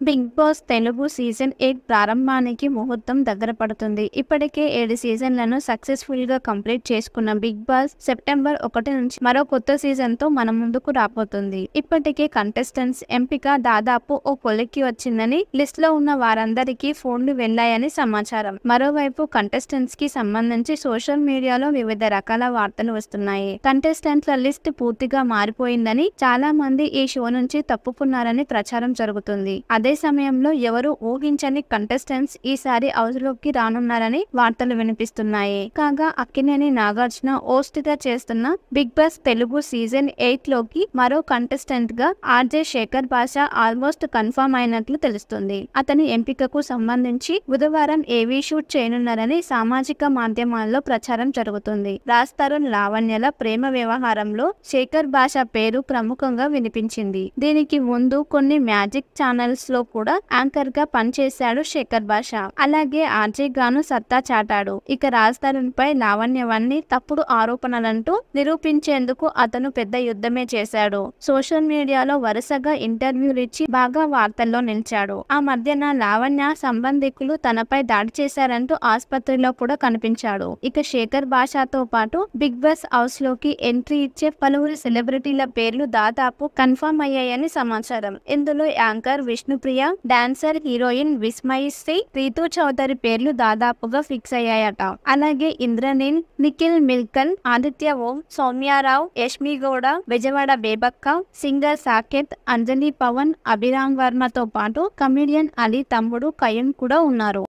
Big boss Telugu season 8 ప్రారంభానికి ముహూర్తం దగ్గర పడుతుంది. ఇప్పటికే 7 సీజన్లను సక్సెస్ఫుల్ గా కంప్లీట్ చేసుకున్న బిగ్ బాస్ సెప్టెంబర్ 1 నుంచి మరో కొత్త సీజన్ తో మన ముందుకు రాబోతుంది. ఇప్పటికే కంటెస్టెంట్స్ ఎంపిక దాదాపు ఓ కొలిక్కి వచ్చిందని, లిస్ట్ లో ఉన్న వారందరికీ ఫోన్లు వెళ్లాయని సమాచారం. మరోవైపు కంటెస్టెంట్స్ కి సంబంధించి సోషల్ మీడియాలో వివిధ రకాల వార్తలు వస్తున్నాయి. కంటెస్టెంట్ల లిస్ట్ పూర్తిగా మారిపోయిందని, చాలా మంది ఈ షో నుంచి తప్పుకున్నారని ప్రచారం జరుగుతుంది. అదే సమయంలో ఎవరు ఊహించని కంటెస్టెంట్స్ ఈసారి హౌస్ లోకి రానున్నారని వార్తలు వినిపిస్తున్నాయి. కాగా అక్కినేని నాగార్జున హోస్ట్ గా చేస్తున్న బిగ్ బాస్ తెలుగు సీజన్ 8 లోకి మరో కంటెస్టెంట్ గా ఆర్జే శేఖర్ భాష ఆల్మోస్ట్ కన్ఫర్మ్ అయినట్లు తెలుస్తుంది. అతని ఎంపికకు సంబంధించి బుధవారం ఏవీ షూట్ చేయనున్నారని సామాజిక మాధ్యమాల్లో ప్రచారం జరుగుతుంది. రాజ్ తరుణ్ లావణ్యల ప్రేమ వ్యవహారంలో శేఖర్ భాష పేరు ప్రముఖంగా వినిపించింది. దీనికి ముందు కొన్ని మ్యాజిక్ ఛానల్స్ లో కూడా యాంకర్ గా పనిచేశాడు శేఖర్ భాష. అలాగే ఆర్జే గాను సత్తా చాటాడు. ఇక రాజ్ తరుణ్ పై లావణ్యవన్నీ తప్పుడు ఆరోపణలంటూ నిరూపించేందుకు అతను పెద్ద యుద్ధమే చేశాడు. సోషల్ మీడియాలో వరుసగా ఇంటర్వ్యూలు ఇచ్చి బాగా వార్తల్లో నిలిచాడు. ఆ మధ్యన లావణ్య సంబంధికులు తనపై దాడి చేశారంటూ ఆసుపత్రిలో కూడా కనిపించాడు. ఇక శేఖర్ భాషతో పాటు బిగ్ బాస్ హౌస్ లోకి ఎంట్రీ ఇచ్చే పలువురు సెలబ్రిటీల పేర్లు దాదాపు కన్ఫర్మ్ అయ్యాయని సమాచారం. ఇందులో anchor Vishnupriya, dancer heroine Vismayishri, Reethu Chowdary పేర్లు దాదాపుగా ఫిక్స్ అయ్యాయట. అలాగే ఇంద్రనీల్, నిఖిల్ మిల్కల్, ఆదిత్య ఓం, సౌమ్యారావు, యష్మి గౌడ, విజయవాడ బేబక్క, సింగర్ సాకేత్, అంజలి పవన్, అభిరామ్ వర్మతో పాటు కమెడియన్ అలీ తమ్ముడు కయూన్ కూడా ఉన్నారు.